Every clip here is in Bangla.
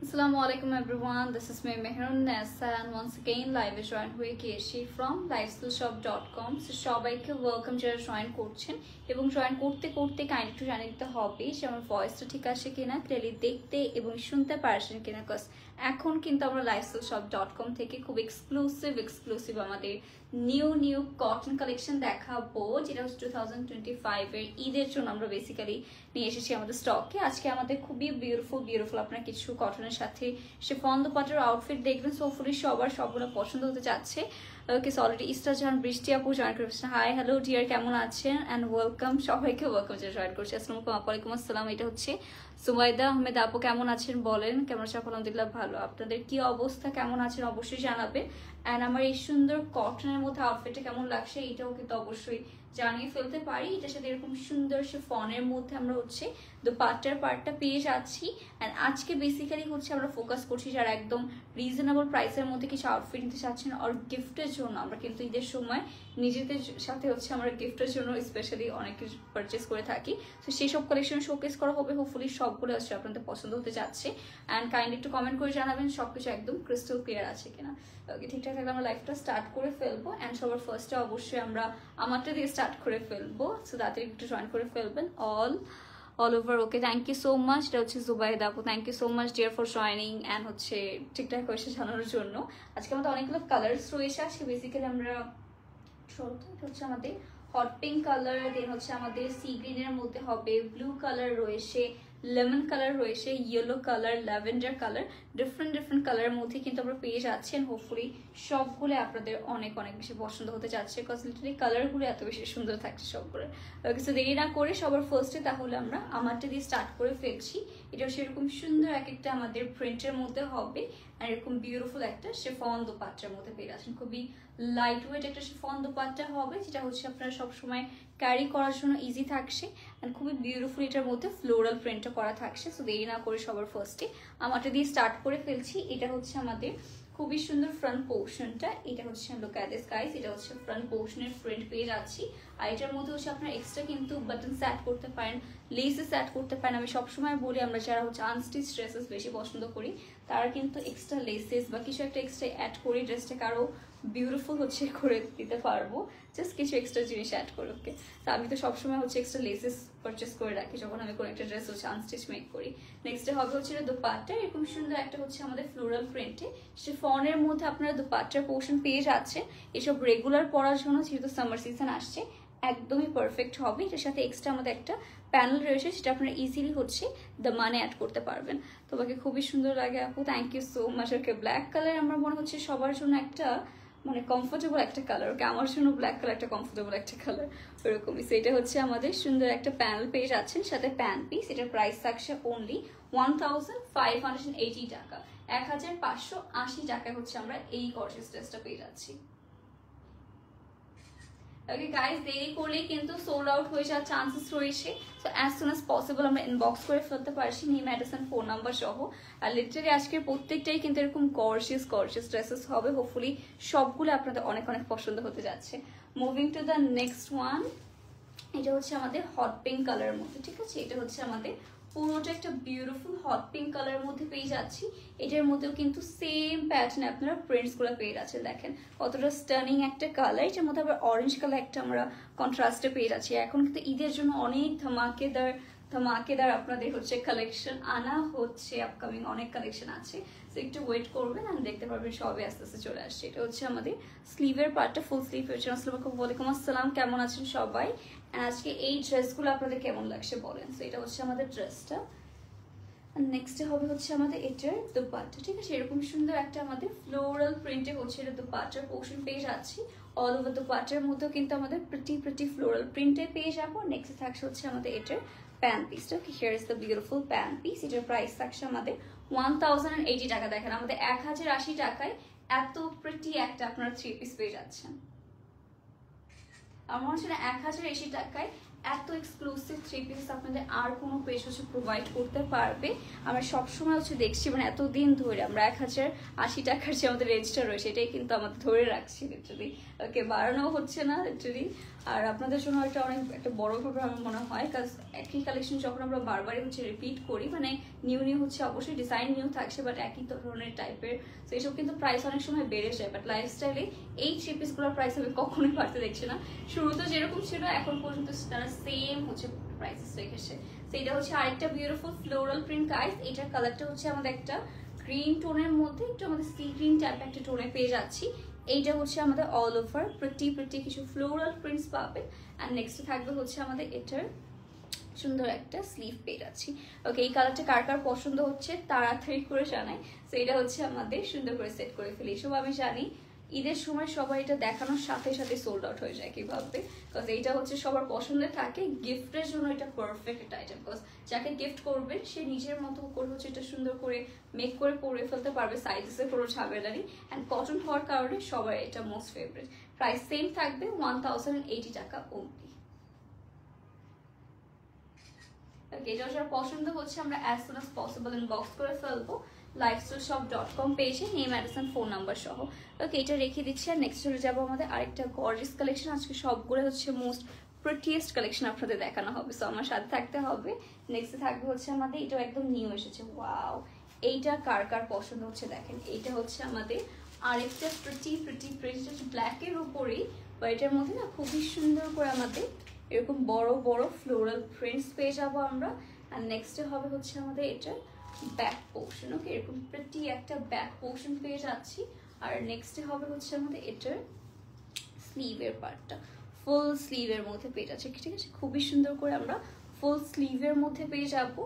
Assalamualaikum everyone, this is me Mehrun Nessa and once again live is joined হয়ে গিয়েছি from lifestyleshop.com. So সবাইকে ওয়েলকাম যারা জয়েন করছেন এবং জয়েন করতে করতে কাইন্ডলি একটু জানিয়ে দিতে হবে যে আমার ভয়েসটা ঠিক আসে কিনা, ক্লিয়ারলি দেখতে এবং শুনতে পারছেন কিনা। কজ এখন কিন্তু আমরা lifestyleshop.com থেকে খুব এক্সক্লুসিভ আমাদের নিউ কটন কালেকশন দেখাবো, যেটা হচ্ছে 2025 এর ঈদের জন্য আমরা বেসিক্যালি নিয়ে এসেছি আমাদের স্টকে। আজকে আমাদের খুবই বিউটিফুল আপনার কিছু কটনের সাথে শিফন দুপাট্টার আউটফিট দেখবেন। সো হোপফুলি সবগুলো পছন্দ হতে যাচ্ছে। ওকে, সো অলরেডি ইস্টার বৃষ্টি আপু জয়েন করেছেন। হাই হ্যালো ডিয়ার, কেমন আছেন অ্যান্ড ওয়েলকাম, সবাইকে ওয়েলকাম যে জয়েন করছি। আসসালামাইকুম আসসালাম। এটা হচ্ছে সুমাইদা আহমেদ আপু, কেমন আছেন বলেন? কেমন আছেন? আলহামদুলিল্লাহ ভালো। আপনাদের কি অবস্থা, কেমন আছেন অবশ্যই জানাবেন। অ্যান্ড আমার এই সুন্দর কটনের মধ্যে আউটফিটটা কেমন লাগছে এটাও কিন্তু অবশ্যই জানিয়ে ফেলতে পারি। এটার সাথে এরকম সুন্দর সে ফনের মধ্যে আমরা হচ্ছে দুপাট্টার পার্টটা পেয়ে যাচ্ছি। অ্যান্ড আজকে বেসিক্যালি হচ্ছে আমরা ফোকাস করছি যারা একদম রিজনেবল প্রাইসের মধ্যে কিছু আউটফিট নিতে চাচ্ছেন আর গিফটের জন্য। আমরা কিন্তু ঈদের সময় নিজেদের সাথে হচ্ছে আমরা গিফটের জন্য স্পেশালি অনেক কিছু পারচেস করে থাকি। তো সেই সব কালেকশন শোকেস করা হবে, হোপফুলি সবগুলো হচ্ছে আপনাদের পছন্দ হতে যাচ্ছে। অ্যান্ড কাইন্ডলি একটু কমেন্ট করে জানাবেন সবকিছু একদম ক্রিস্টাল ক্লিয়ার আছে কিনা। ওকে, ঠিকঠাক থাকলে আমরা লাইভটা স্টার্ট করে ফেলবো। অ্যান্ড সবার ফার্স্টে অবশ্যই আমরা আমারটা দিয়ে স্টার্ট করে ফেলবো। সো তাড়াতাড়ি একটু জয়েন করে ফেলবেন all over. Okay, thank you so much. এটা হচ্ছে জুবাইদা আপু, thank you so much dear for joining and হচ্ছে ঠিকঠাক হয়েছে জানানোর জন্য। আজকে আমাদের অনেকগুলো কালার্স রয়েছে। আজকে বেসিক্যালি আমরা এটা হচ্ছে আমাদের হট পিঙ্ক কালার, দেন হচ্ছে আমাদের সি গ্রিনের মধ্যে হবে, ব্লু কালার রয়েছে, লেমন কালার রয়েছে, yellow colour, lavender colour, different কালারের মধ্যে কিন্তু আমরা পেয়ে যাচ্ছি। হোপফুলি সবগুলো আপনাদের অনেক বেশি পছন্দ হতে যাচ্ছে, বিকজ লিটারালি কালারগুলো এত বেশি সুন্দর থাকছে সবগুলো। কিছু দেরি না করে সবার ফার্স্টে তাহলে আমরা আমারটা দিয়ে স্টার্ট করে ফেলছি। এটা সেরকম সুন্দর একটা আমাদের প্রিন্টের মধ্যে হবে আর এরকম বিউটিফুল একটা শিফন দোপাট্টার মধ্যে পেয়ে যাচ্ছেন। খুবই লাইট ওয়েট একটা শিফন দোপাট্টা হবে, যেটা হচ্ছে আপনারা সবসময় ক্যারি করার জন্য ইজি থাকছে। অ্যান্ড খুবই বিউটিফুল এটার মধ্যে ফ্লোরাল প্রিন্টটা করা থাকছে। সো দেরি না করে সবার ফার্স্টে আমারটা দিয়ে স্টার্ট করে ফেলছি। এটা হচ্ছে আমাদের খুবই সুন্দর ফ্রন্ট পোর্শনটা। এটা হচ্ছে লুক অ্যাট দিস গাইস, এটা হচ্ছে ফ্রন্ট পোর্শনের প্রিন্ট পেয়ে যাচ্ছি। আর এটার মধ্যে হচ্ছে আপনারা এক্সট্রা কিন্তু বাটন অ্যাড করতে পারেন, লেসেস অ্যাড করতে পারেন। আমি সবসময় বলি আমরা যারা হচ্ছে আনস্টিচ ড্রেসেস বেশি পছন্দ করি তারা কিন্তু এক্সট্রা লেসেস বা কিছু একটা এক্সট্রা অ্যাড করে ড্রেসটাকে আরও বিউটিফুল হচ্ছে করে দিতে পারবো, জাস্ট কিছু এক্সট্রা জিনিস অ্যাড করে। ওকে, তো আমি তো সবসময় হচ্ছে এক্সট্রা লেসেস পারচেস করে রাখি যখন আমি কোনো একটা ড্রেস হচ্ছে আনস্টিচ মেক করি। নেক্সটে হবে হচ্ছে দোপাট্টা, এরকম সুন্দর একটা হচ্ছে আমাদের ফ্লোরাল প্রিন্টে শিফনের মধ্যে আপনারা দোপাট্টার পোর্শন পেয়ে যাচ্ছেন। এসব রেগুলার পরার জন্য যেহেতু সামার সিজন আসছে একদমই পারফেক্ট হবে। এটার সাথে এক্সট্রা আমাদের একটা প্যানেল রয়েছে, সেটা আপনারা ইজিলি হচ্ছে দামানে অ্যাড করতে পারবেন। তোমাকে খুবই সুন্দর লাগে আপু, thank you so much. Okay, black colour আমার মনে হচ্ছে সবার জন্য একটা মানে কমফোর্টেবল একটা কালার। ওকে, আমার জন্য ব্ল্যাক কালার একটা কমফোর্টেবল একটা কালার ওরকমই। সো এটা হচ্ছে আমাদের সুন্দর একটা প্যানেল পেয়ে যাচ্ছেন, সাথে প্যান পিস। এটার প্রাইস থাকছে অনলি 1580 টাকা, 1580 টাকায় হচ্ছে আমরা এই গর্জিয়াস ড্রেসটা পেয়ে যাচ্ছি। ওকে গাইস, দেরি করলেই কিন্তু সোল্ড আউট হয়ে যাওয়ার চান্সেস রয়েছে। So as soon as possible আমরা ইনবক্স করে ফেলতে পারছি name, address and phone number সহ। আর লিটারালি আজকের প্রত্যেকটাই কিন্তু এরকম গর্জিয়াস ড্রেসেস হবে। হোপফুলি সবগুলো আপনাদের অনেক পছন্দ হতে যাচ্ছে। Moving to the next one, এটা হচ্ছে আমাদের হট পিঙ্ক কালারের মধ্যে। ঠিক আছে, এটা হচ্ছে আমাদের পুরোটা একটা বিউটিফুল হট পিঙ্ক কালারের মধ্যে পেয়ে যাচ্ছি। এটার মধ্যেও কিন্তু সেম প্যাটার্নে আপনারা প্রিন্টসগুলো পেয়ে যাচ্ছেন। দেখেন কতটা স্টানিং একটা কালার। এটার মধ্যে আবার অরেঞ্জ কালার একটা আমরা কন্ট্রাস্টে পেয়ে যাচ্ছি। এখন কিন্তু ঈদের জন্য অনেক ধামাকেদার আপনাদের হচ্ছে কালেকশন আনা হচ্ছে, আপকামিং অনেক কালেকশন আছে। সো একটু ওয়েট করবেন আর দেখতে পারবেন সবে আস্তে চলে আসছে। এটা হচ্ছে আমাদের স্লিভের পার্টটা, ফুল স্লিভ হচ্ছে। ওয়ালাইকুম আসসালাম, কেমন আছেন সবাই? আজকে এই ড্রেসগুলো আপনাদের কেমন লাগছে বলেন। সো এটা হচ্ছে আমাদের ড্রেসটা। নেক্সটে হবে হচ্ছে আমাদের এটার দুপাট্টা। ঠিক আছে, এরকম সুন্দর একটা আমাদের ফ্লোরাল প্রিন্টে হচ্ছে এটা দুপাট্টার পোর্শন পেয়ে যাচ্ছি। অল ওভার দুপাট্টার মধ্যেও কিন্তু আমাদের প্রিটি ফ্লোরাল প্রিন্টে পেয়ে যাবো। নেক্সট থাকছে হচ্ছে আমাদের এটার প্যান পিসটা। Here is the beautiful pan piece. এটার প্রাইস থাকছে আমাদের 1080 টাকা। দেখেন আমাদের 1080 টাকায় এত প্রিটি একটা আপনারা 3 পিস পেয়ে যাচ্ছেন। আমার মনে হচ্ছে 1080 টাকায় এত এক্সক্লুসিভ 3 পিস আপনাদের আর কোনো পেজ হচ্ছে প্রোভাইড করতে পারবে। আমরা সবসময় হচ্ছে দেখছি মানে এতদিন ধরে আমরা 1080 টাকার যে আমাদের রেঞ্জটা রয়েছে এটাই কিন্তু আমাদের ধরে রাখছি লিটারালি। ওকে, বাড়ানো হচ্ছে না লিটারালি। আর আপনাদের জন্য এটা অনেক একটা বড় ব্যাপার আমার মনে হয়, কারণ একই কালেকশন যখন আমরা বারবারই হচ্ছে রিপিট করি, মানে নিউ নিউ হচ্ছে অবশ্যই ডিজাইন নিউ থাকছে বাট একই ধরনের টাইপের, তো এইসব কিন্তু প্রাইস অনেক সময় বেড়ে যায়। বাট লাইফস্টাইলে এই থ্রি পিসগুলোর প্রাইস আমি কখনোই বাড়তে দেখছি না, শুরুতে যেরকম ছিল এখন পর্যন্ত তারা সেম হচ্ছে প্রাইসেস রেখেছে। তো এটা হচ্ছে আরেকটা বিউটিফুল ফ্লোরাল প্রিন্ট গাইস। এটার কালারটা হচ্ছে আমাদের একটা গ্রিন টোনের মধ্যে একটু আমাদের সি গ্রিন টাইপ একটা টোনে পেয়ে যাচ্ছি। এইটা হচ্ছে আমাদের অল ওভার প্রিটি কিছু ফ্লোরাল প্রিন্টস পাবেন। আর নেক্সট থাকবে হচ্ছে আমাদের এটার সুন্দর একটা স্লিভ পেয়ে যাচ্ছি। ওকে, এই কালারটা কার কার পছন্দ হচ্ছে তাড়াতাড়ি করে জানাই। তো এটা হচ্ছে আমাদের সুন্দর করে সেট করে ফেলি। এসব আমি জানি ঈদের সময় সবাই এটা দেখানোর সাথে সাথে সোল্ড আউট হয়ে যায় কিভাবে, বিকজ এইটা হচ্ছে সবার পছন্দের থাকে, গিফটের জন্য এটা পারফেক্ট একটা আইটেম। বিকজ যাকে গিফট করবেন সে নিজের মতো করে হচ্ছে এটা সুন্দর করে মেক করে পরে ফেলতে পারবে, সাইজেসে কোনো ঝামেলা নেই। অ্যান্ড কটন হওয়ার কারণে সবার এটা মোস্ট ফেভারিট। প্রাইস সেম থাকবে 1080 টাকা অনলি। এটা যার পছন্দ হচ্ছে আমরা as soon as possible inbox করে ফেলবো lifestyleshop.com পেজে, নেম অ্যাড্রেস ফোন নাম্বার সহ। ওকে, এটা রেখে দিচ্ছি। আর নেক্সট চলে যাবো আমাদের আরেকটা গর্জিয়াস কালেকশন। আজকে সবগুলো হচ্ছে মোস্ট প্রিটিয়েস্ট কালেকশন আপনাদের দেখানো হবে, সো আমার সাথে থাকতে হবে। নেক্সট থাকবে হচ্ছে আমাদের এটা একদম নিউ এসেছে, ওয়াও এইটা কার কার পছন্দ হচ্ছে দেখেন। এইটা হচ্ছে আমাদের আরেকটা প্রিটি ব্ল্যাকের উপরেই, বা এটার মধ্যে না খুবই সুন্দর করে আমাদের এরকম বড় বড় ফ্লোরাল প্রিন্টস পেয়ে যাবো আমরা। আর নেক্সটে হবে হচ্ছে আমাদের এটা ব্যাক পোর্শন। ওকে, এরকম প্রিটি একটা ব্যাক পোর্শন পেয়ে যাচ্ছি। আর নেক্সটে হবে হচ্ছে আমাদের এটার স্লিভের পার্টটা ফুল স্লিভের মধ্যে পেয়ে যাচ্ছে, ঠিক আছে? খুবই সুন্দর করে আমরা ফুল স্লিভের মধ্যে পেয়ে যাবো।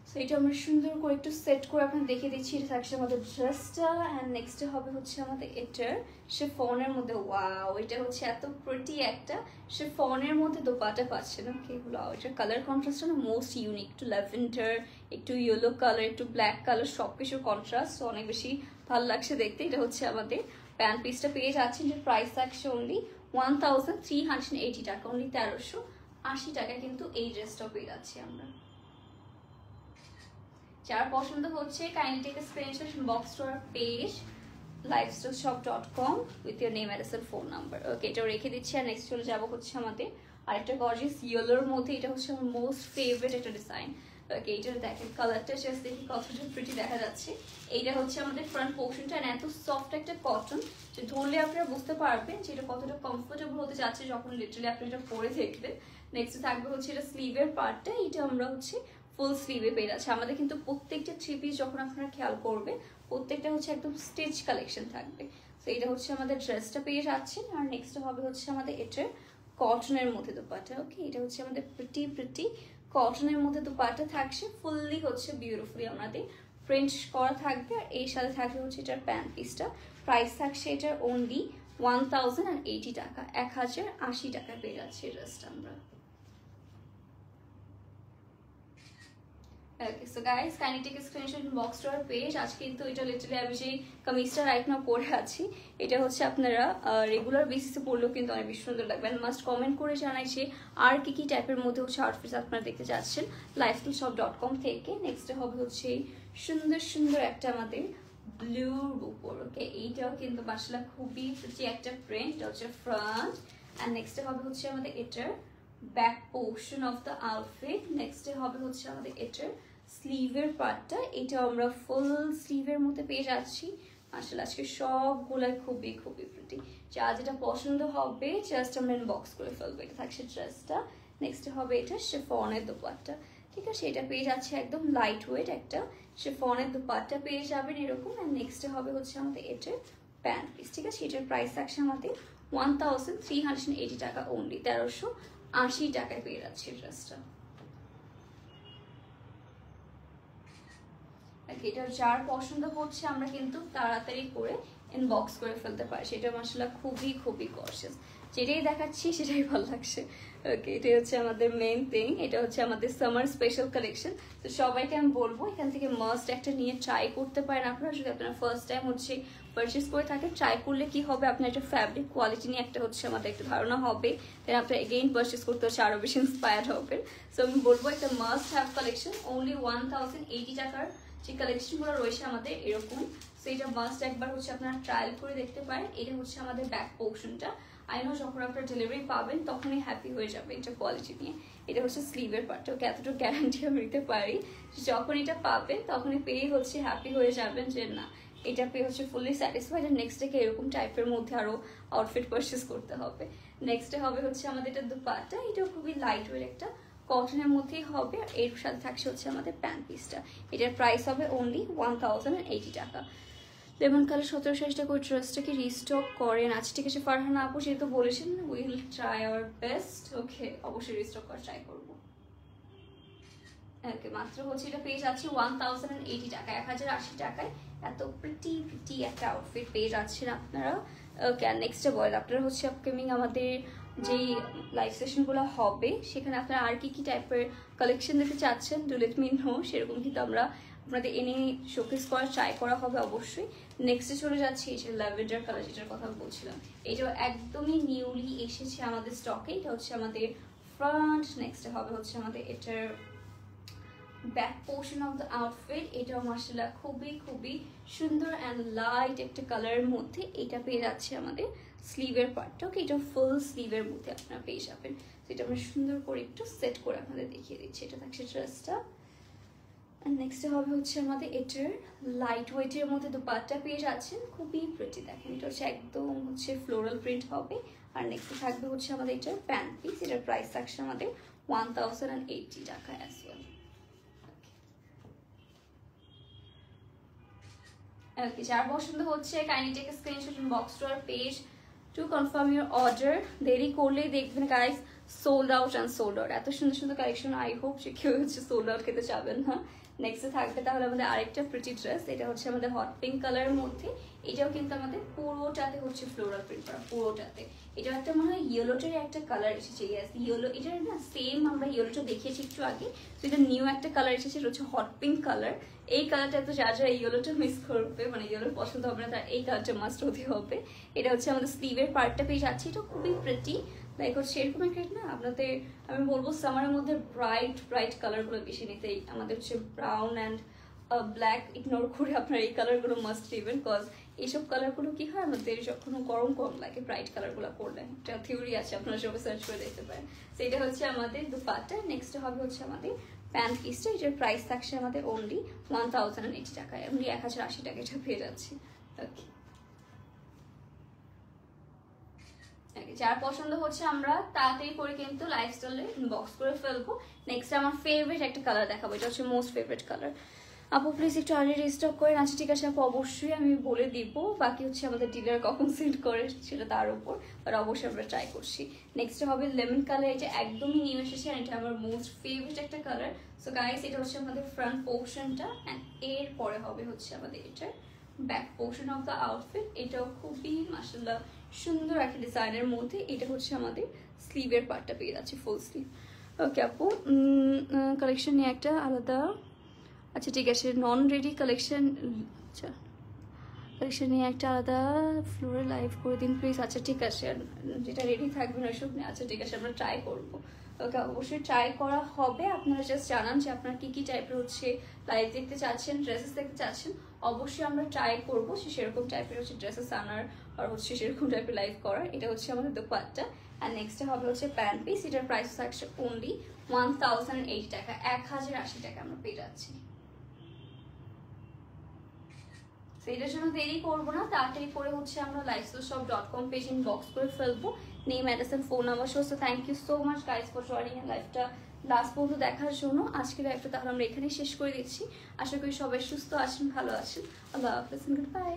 সো এটা আমরা সুন্দর করে একটু সেট করে আপনাদের দেখিয়ে দিচ্ছি। এটা থাকছে আমাদের ড্রেসটা। অ্যান্ড নেক্সটে হবে হচ্ছে আমাদের এটার শিফনের মধ্যে, ওয়াও এটা হচ্ছে এত প্রিটি একটা শিফনের মধ্যে দোপাটা পাচ্ছেন। ওকে, ওয়াও এটার কালার কন্ট্রাস্টটা না মোস্ট ইউনিক, একটু ল্যাভেন্ডার, একটু ইয়েলো কালার, একটু ব্ল্যাক কালার, সব কিছু কন্ট্রাস্ট, অনেক বেশি ভালো লাগছে দেখতে। এটা হচ্ছে আমাদের প্যান্ট পিসটা পেয়ে যাচ্ছেন, যে প্রাইস থাকছে অনলি 1380 টাকা, অনলি 1380 টাকায় কিন্তু এই ড্রেসটাও পেয়ে যাচ্ছি আমরা। যারা পছন্দ হচ্ছে kindly take a screenshot, inbox to our page lifestyleshop.com with your name address and phone number. Okay, এটা রেখে দিচ্ছি। আর নেক্সট চলে যাবো হচ্ছে আমাদের আরেকটা গর্জিয়াস ইয়েলোর মধ্যে। এটা হচ্ছে আমার মোস্ট ফেভারিট একটা ডিজাইন। ওকে, এটা দেখেন কালারটা জাস্ট দেখি কতটা প্রিটি দেখা যাচ্ছে। এইটা হচ্ছে আমাদের ফ্রন্ট পোর্শনটা, এত সফট একটা কটন যে ধরলে আপনারা বুঝতে পারবেন যে এটা কতটা কমফোর্টেবল হতে যাচ্ছে যখন লিটারালি আপনি এটা পরে দেখবেন। নেক্সট থাকবে হচ্ছে এটা স্লিভের পার্টটা, এটা আমরা হচ্ছে ফুল স্লিভে পেয়ে যাচ্ছে। আমাদের কিন্তু প্রত্যেকটা থ্রি পিস যখন আপনারা খেয়াল করবে প্রত্যেকটা হচ্ছে একদম স্টিচ কালেকশন থাকবে। তো এটা হচ্ছে আমাদের ড্রেসটা পেয়ে যাচ্ছেন। আর নেক্সট হবে হচ্ছে আমাদের এটার কটনের মধ্যে দোপাট্টা। ওকে, এটা হচ্ছে আমাদের প্রিটি কটনের মধ্যে দোপাট্টা থাকছে, ফুললি হচ্ছে বিউটিফুলি আমাদের প্রিন্ট করা থাকবে। আর এর সাথে থাকবে হচ্ছে এটার প্যান্ট পিসটা। প্রাইস থাকছে এটার অনলি 1080 টাকা, 1080 টাকায় পেয়ে যাচ্ছে এই ড্রেসটা আমরা। Okay, so guys, kindly take a screenshot and box to our page. আজকে কিন্তু এটা লিটারালি আমি যে কামিজটা রাইট নাও পরে আছি, এটা হচ্ছে আপনারা রেগুলার বেসিসে পরলেও কিন্তু অনেক বেশি সুন্দর লাগবে। অ্যান্ড মাস্ট কমেন্ট করে জানাইছে আর কি কি টাইপের মধ্যে হচ্ছে আউটফিটস আপনারা দেখতে যাচ্ছেন lifestyleshop.com থেকে। নেক্সট হবে হচ্ছে সুন্দর সুন্দর একটা আমাদের ব্লুর উপর। ওকে, এইটাও কিন্তু মাশাআল্লাহ খুবই প্রিটি একটা প্রিন্ট, এটা হচ্ছে ফ্রন্ট। অ্যান্ড নেক্সট হবে হচ্ছে আমাদের এটার back portion of the outfit. নেক্সটে হবে হচ্ছে আমাদের এটার স্লিভের পার্টটা, এটা আমরা ফুল স্লিভের মধ্যে পেয়ে যাচ্ছি। আসলে আজকে সবগুলাই খুবই প্রিটি, যা যেটা পছন্দ হবে জাস্ট আমরা ইনবক্স করে ফেলবো। এটা থাকছে ড্রেসটা। নেক্সটে হবে এটা শিফনের দোপাট্টা, ঠিক আছে? এটা পেয়ে যাচ্ছে একদম লাইট ওয়েট একটা শিফনের দোপাট্টা পেয়ে যাবেন এরকম। আর নেক্সটে হবে হচ্ছে আমাদের এটার প্যান্ট পিস, ঠিক আছে? এটার প্রাইস থাকছে আমাদের 1380 টাকা অনলি, 1380 টাকায় পেয়ে যাচ্ছে ড্রেসটা। এটা যার পছন্দ হচ্ছে আমরা কিন্তু তাড়াতাড়ি করে ইনবক্স করে ফেলতে পারি। সেটা মাশাআল্লাহ খুবই গর্জিয়াস, যেটাই দেখাচ্ছি সেটাই ভালো লাগছে। ওকে, এটাই হচ্ছে আমাদের মেইন থিং, এটা হচ্ছে আমাদের সামার স্পেশাল কালেকশন। তো সবাইকে আমি বলবো এখান থেকে মাস্ট একটা নিয়ে ট্রাই করতে পারেন আপনারা, যদি আপনারা ফার্স্ট টাইম হচ্ছে পারচেস করে থাকেন। ট্রাই করলে কি হবে, আপনার একটা ফ্যাব্রিক কোয়ালিটি নিয়ে একটা হচ্ছে আমাদের একটা ধারণা হবে, দেন আপনার এগেইন পারচেস করতে হচ্ছে আরও বেশি ইন্সপায়ার্ড হবেন। সো আমি বলবো একটা মাস্ট হ্যাভ কালেকশন, অনলি 1080 টাকার যে কালেকশনগুলো রয়েছে আমাদের এরকম। সো এটা মাস্ট একবার হচ্ছে আপনারা ট্রায়াল করে দেখতে পারেন। এটা হচ্ছে আমাদের ব্যাক পোর্শনটা। আই নো যখন আপনার ডেলিভারি পাবেন তখনই হ্যাপি হয়ে যাবে এটা কোয়ালিটি নিয়ে। এটা হচ্ছে স্লিভের পার্টটা, ওকে এতটুকু গ্যারান্টি আমি দিতে পারি, যখন এটা পাবেন তখনই পেয়ে হচ্ছে হ্যাপি হয়ে যাবেন যে না এটা পেয়ে হচ্ছে ফুললি স্যাটিসফাইড। আর নেক্সট ডে এরকম টাইপের মধ্যে আরও আউটফিট পারচেস করতে হবে। নেক্সটে হবে হচ্ছে আমাদের এটা দুপাট্টা, এটাও খুবই লাইট ওয়েট একটা কটনের মধ্যেই হবে। আর এর সাথে থাকছে হচ্ছে আমাদের প্যান্ট পিসটা, এটার প্রাইস হবে অনলি 1080 টাকা। লেমন কালার 17 টাকা ওই ড্রেসটাকে রিস্টক করেন। আচ্ছা ঠিক আছে ফারহানা আপু, যেহেতু বলেছেন উইল ট্রাই আওয়ার বেস্ট। ওকে অবশ্যই রিস্টক করার ট্রাই করবো। ওকে মাত্র হচ্ছে এটা পেয়ে যাচ্ছি 1080 টাকা, 1080 টাকায় এত প্রিটি একটা আউটফিট পেয়ে যাচ্ছেন আপনারা। ওকে আর নেক্সটে বলেন আপনারা হচ্ছে আপকামিং আমাদের যেই লাইভ সেশনগুলো হবে সেখানে আপনারা আর কি টাইপের কালেকশন দেখতে চাচ্ছেন, ডু লেট মি নো। সেরকম কিন্তু আমরা আপনাদের এনে শোকেস করা ট্রাই করা হবে অবশ্যই। নেক্সটে চলে যাচ্ছি এই যে ল্যাভেন্ডার কালার যেটার কথা বলছিলাম, এটাও একদমই নিউলি এসেছে আমাদের স্টকে। এটা হচ্ছে আমাদের ফ্রন্ট। নেক্সটে হবে হচ্ছে আমাদের এটার back portion of the outfit. এটাও মাশাআল্লাহ খুবই সুন্দর অ্যান্ড লাইট একটা কালারের মধ্যে এটা পেয়ে যাচ্ছে আমাদের স্লিভের পার্টটা। ওকে এটা ফুল স্লিভের মধ্যে আপনারা পেয়ে যাবেন। তো এটা আমরা সুন্দর করে একটু সেট করে আপনাদের দেখিয়ে দিচ্ছি। এটা থাকছে ড্রেসটা। নেক্সটে হবে হচ্ছে আমাদের এটার লাইট ওয়েটের মধ্যে দুপাট্টা পেয়ে যাচ্ছেন, খুবই প্রিটি। দেখেন এটা হচ্ছে একদম হচ্ছে ফ্লোরাল প্রিন্ট হবে। আর নেক্সটে থাকবে হচ্ছে আমাদের এটার প্যান্ট পিস, এটার প্রাইস থাকছে আমাদের 1080 টাকা অ্যাজ ওয়েল। ওকে যার পছন্দ হচ্ছে kindly take screenshot inbox to our page to confirm your order. দেরি করলেই দেখবেন guys sold out and sold out. এত সুন্দর কালেকশন, আই হোপ যে কেউ হচ্ছে সোল্ড আউট খেতে চাবেন না। নেক্সটে থাকবে তাহলে আমাদের আরেকটা প্রিটি ড্রেস, এটা হচ্ছে আমাদের হট পিঙ্ক কালারের মধ্যে। এটাও কিন্তু আমাদের পুরোটাতে হচ্ছে ফ্লোরাল প্রিন্ট করা, পুরোটাতে। এটা একটা মনে হয় ইয়েলোটার একটা কালার এসেছে। ইয়েস ইয়েলো, এটার না সেম আমরা ইয়েলোটা দেখিয়েছি একটু আগে। তো এটা নিউ একটা কালার এসেছে, এটা হচ্ছে হট পিঙ্ক কালার। এই কালারটা তো যারা ইয়েলোটা মিস করবে, মানে ইয়েলোর পছন্দ হবে না, তার এই কালারটা মাস্ট হতে হবে। এটা হচ্ছে আমাদের স্লিভের পার্টটা পেয়ে যাচ্ছে, এটা খুবই প্রিটি। লাইক হচ্ছে এরকম একটা না আপনাদের আমি বলবো সামারের মধ্যে ব্রাইট কালারগুলো বেশি নিতেই। আমাদের হচ্ছে ব্রাউন অ্যান্ড ব্ল্যাক ইগনোর করে আপনার এই কালারগুলো মাস্ট নেবেন, কজ এইসব কালারগুলো কি হয় আমাদের যখন গরম লাগে ব্রাইট কালারগুলো পরলে। একটা থিওরি আছে, আপনারা সবাই সার্চ করে দেখতে পারেন। তো এটা হচ্ছে আমাদের দুপাট্টা। নেক্সট হবে হচ্ছে আমাদের প্যান্ট পিসটা, এটার প্রাইস থাকছে আমাদের অনলি 1080 টাকায়, অনলি 1080 টাকা এটা পেয়ে যাচ্ছি। ওকে যার পছন্দ হচ্ছে আমরা তাড়াতাড়ি করে কিন্তু লাইফস্টাইলে ইনবক্স করে ফেলবো। নেক্সট আমার ফেভারিট একটা কালার দেখাবো, এটা হচ্ছে মোস্ট ফেভারিট কালার। আপু প্লিজ একটু আগে রিস্টক করেন। আচ্ছা ঠিক আছে আপু, অবশ্যই আমি বলে দিব। বাকি হচ্ছে আমাদের ডিলার কখন সেন্ড করে সেটা তার উপর, বাট অবশ্যই আমরা ট্রাই করছি। নেক্সট হবে লেমন কালার, এটা একদমই নিউ এসেছে, এটা আমার মোস্ট ফেভারিট একটা কালার। সো গাইস এটা হচ্ছে আমাদের ফ্রন্ট পোর্শনটা, অ্যান্ড এর পরে হবে হচ্ছে আমাদের এটার back portion of the outfit. এটাও খুবই মাশাআল্লাহ সুন্দর একটা ডিজাইনের মধ্যে। এটা হচ্ছে আমাদের স্লিভের পার্টটা পেয়ে যাচ্ছে ফুল স্লিভ। ওকে আপু কালেকশন নিয়ে একটা আলাদা, আচ্ছা ঠিক আছে নন রেডি কালেকশন, আচ্ছা কালেকশন নিয়ে একটা আলাদা ফ্লোরে লাইভ করে দিন প্লিজ। আচ্ছা ঠিক আছে যেটা রেডি থাকবে না ওইসব নিয়ে, আচ্ছা ঠিক আছে আমরা ট্রাই করবো। ওকে অবশ্যই ট্রাই করা হবে। আপনারা জাস্ট জানান যে আপনারা কি টাইপের হচ্ছে লাইভ দেখতে চাচ্ছেন, ড্রেসেস দেখতে চাচ্ছেন, অবশ্যই আমরা ট্রাই করবো সেরকম টাইপের হচ্ছে ড্রেসেস আনার আর হচ্ছে সেরকম টাইপের লাইভ করার। এটা হচ্ছে আমাদের দুপাট্টা। আর নেক্সট হবে হচ্ছে প্যান্ট পিস, এটার প্রাইস থাকছে অনলি 1080 টাকা, 1080 টাকা আমরা পেয়ে যাচ্ছি। এটার জন্য দেরি করবো না, তাড়াতাড়ি করে হচ্ছে আমরা lifestyleshop.com পেজ ইনবক্স করে ফেলবো name address and phone number সহ। Thank you so much guys for joining লাইভটা লাস্ট পর্যন্ত দেখার জন্য। আজকের লাইভটা তাহলে আমরা এখানেই শেষ করে দিচ্ছি। আশা করি সবাই সুস্থ আছেন, ভালো আছেন। আল্লাহ হাফেজ, গুড বাই।